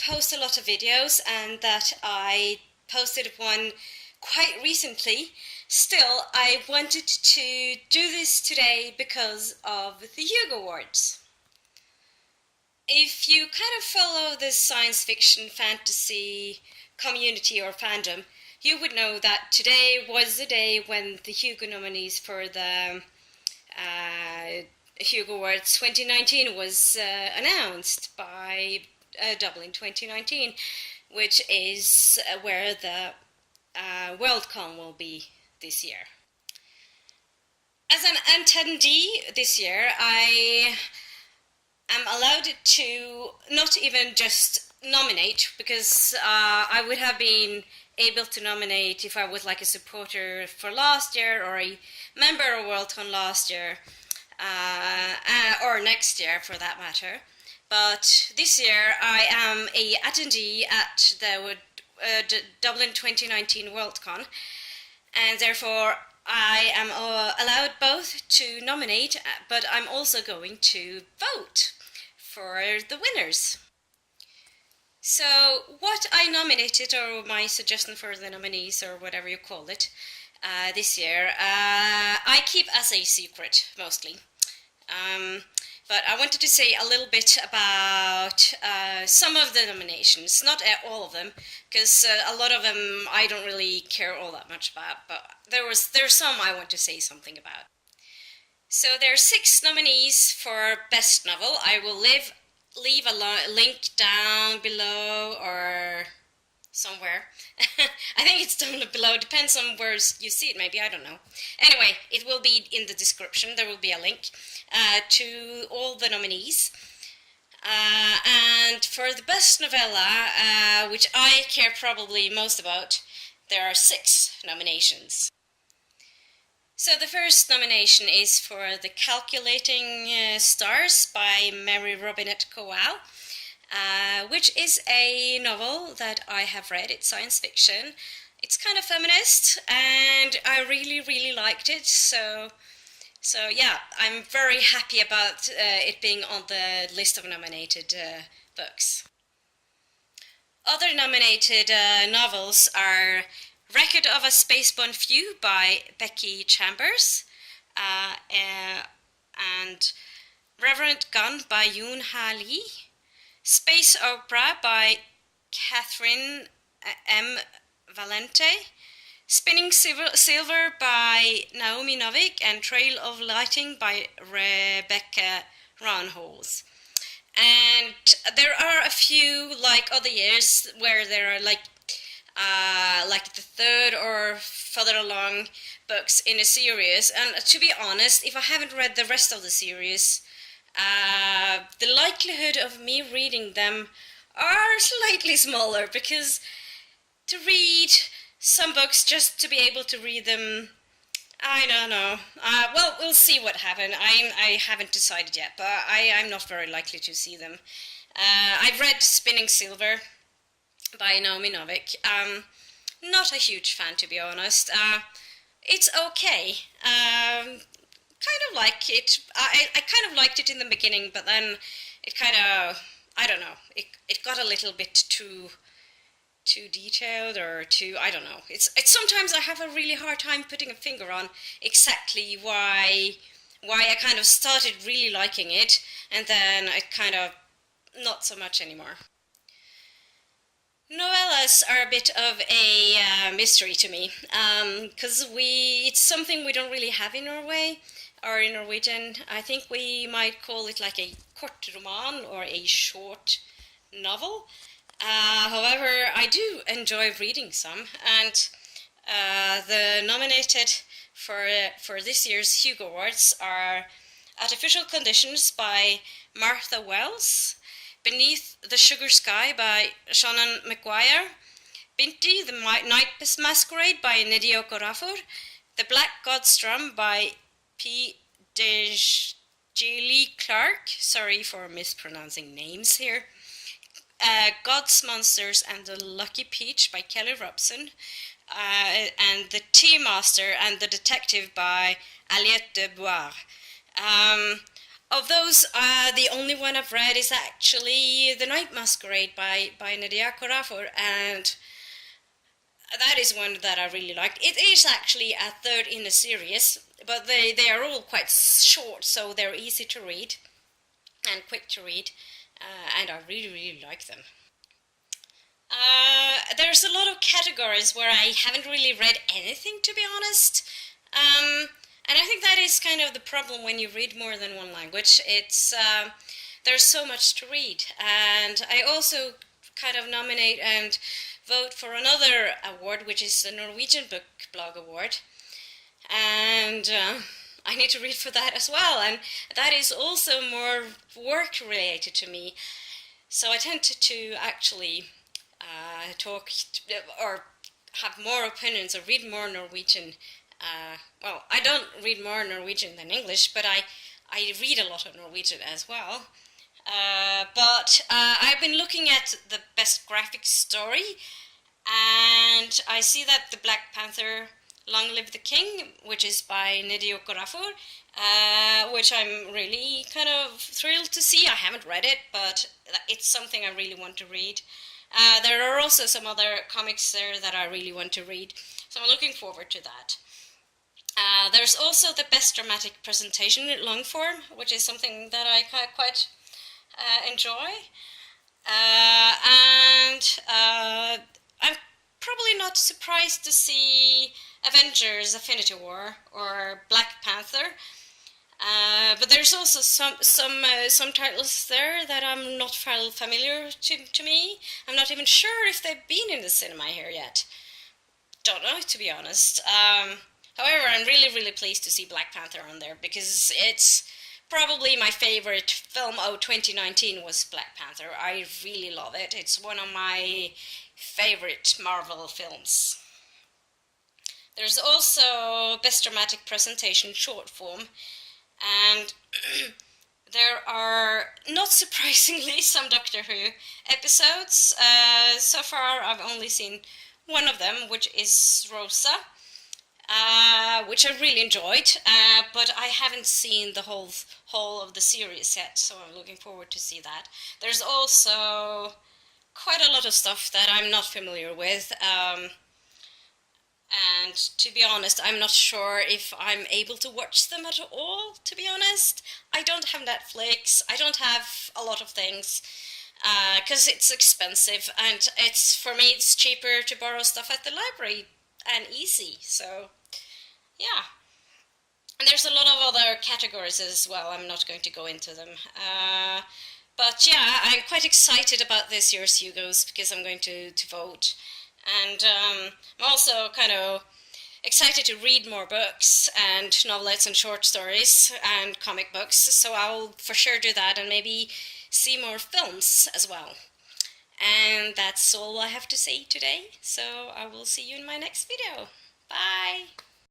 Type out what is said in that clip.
post a lot of videos and that I posted one quite recently. Still, I wanted to do this today because of the Hugo Awards. If you kind of follow this science fiction fantasy community or fandom, you would know that today was the day when the Hugo nominees for the Hugo Awards 2019 was announced by Dublin 2019, which is where the Worldcon will be this year. As an attendee this year, I am allowed to not even just nominate, because I would have been able to nominate if I was like a supporter for last year or a member of Worldcon last year, or next year for that matter. But this year I am a attendee at the Dublin 2019 Worldcon, and therefore I am allowed both to nominate, but I'm also going to vote for the winners. So what I nominated, or my suggestion for the nominees, or whatever you call it, this year, I keep as a secret, mostly. But I wanted to say a little bit about some of the nominations, not all of them, because a lot of them I don't really care all that much about, but there's some I want to say something about. So there are 6 nominees for Best Novel. I will leave a link down below or somewhere. I think it's down below, depends on where you see it, maybe, I don't know. Anyway, it will be in the description, there will be a link to all the nominees. And for the Best Novella, which I care probably most about, there are 6 nominations. So the first nomination is for The Calculating Stars by Mary Robinette Kowal, which is a novel that I have read. It's science fiction. It's kind of feminist, and I really liked it. So yeah, I'm very happy about it being on the list of nominated books. Other nominated novels are Record of a Spaceborne Few by Becky Chambers, and Reverend Gun by Yoon Ha Lee, Space Opera by Catherine M. Valente, Spinning Silver by Naomi Novik, and Trail of Lighting by Rebecca Ronholz. And there are a few, like other years, where there are like the third or further along books in a series. And to be honest, if I haven't read the rest of the series, the likelihood of me reading them are slightly smaller, because to read some books just to be able to read them, I don't know. Well, we'll see what happens. I haven't decided yet, but I'm not very likely to see them. I've read Spinning Silver by Naomi Novik. Not a huge fan, to be honest. It's okay. Kind of like it. I kind of liked it in the beginning, but then it kind of, I don't know. It got a little bit too detailed, or too, I don't know. It's sometimes I have a really hard time putting a finger on exactly why I kind of started really liking it, and then I kind of not so much anymore. Novellas are a bit of a mystery to me, because it's something we don't really have in Norway, or in Norwegian. I think we might call it like a kortroman, or a short novel. However, I do enjoy reading some, and the nominated for this year's Hugo Awards are Artificial Conditions by Martha Wells, Beneath the Sugar Sky by Shannon McGuire, Binti, the Night Masquerade by Nnedi Okorafor, The Black Godstrom by P. Dejeli Clark, sorry for mispronouncing names here, God's Monsters and the Lucky Peach by Kelly Robson, and The Tea Master and the Detective by Aliette de Bois. of those, the only one I've read is actually The Night Masquerade by Nadia Korafor, and that is one that I really liked. It is actually a third in a series, but they are all quite short, so they're easy to read and quick to read, and I really, really like them. There's a lot of categories where I haven't really read anything, to be honest. And I think that is kind of the problem when you read more than one language. There's so much to read, and I also kind of nominate and vote for another award, which is the Norwegian Book Blog Award, and I need to read for that as well, and that is also more work related to me. So I tend to actually talk or have more opinions or read more Norwegian. Well, I don't read more Norwegian than English, but I read a lot of Norwegian as well. But I've been looking at the best graphic story, and I see that the Black Panther Long Live the King, which is by Nnedi Okorafor, which I'm really kind of thrilled to see. I haven't read it, but it's something I really want to read. There are also some other comics there that I really want to read, so I'm looking forward to that. There's also the best dramatic presentation in long form, which is something that I quite enjoy. And I'm probably not surprised to see Avengers: Infinity War or Black Panther. But there's also some titles there that I'm not familiar to me. I'm not even sure if they've been in the cinema here yet. Don't know, to be honest. However, I'm really, really pleased to see Black Panther on there, because it's probably my favorite film of 2019 was Black Panther. I really love it. It's one of my favorite Marvel films. There's also Best Dramatic Presentation short form, and there are, not surprisingly, some Doctor Who episodes. So far I've only seen one of them, which is Rosa, which I really enjoyed, but I haven't seen the whole of the series yet, so I'm looking forward to see that. There's also quite a lot of stuff that I'm not familiar with, and to be honest, I'm not sure if I'm able to watch them at all, to be honest. I don't have Netflix, I don't have a lot of things, because it's expensive, and for me it's cheaper to borrow stuff at the library and easy, so yeah. And there's a lot of other categories as well. I'm not going to go into them, but yeah, I'm quite excited about this year's Hugos, because I'm going to vote, and I'm also kind of excited to read more books and novelettes and short stories and comic books, so I'll for sure do that, and maybe see more films as well. And that's all I have to say today, so I will see you in my next video. Bye!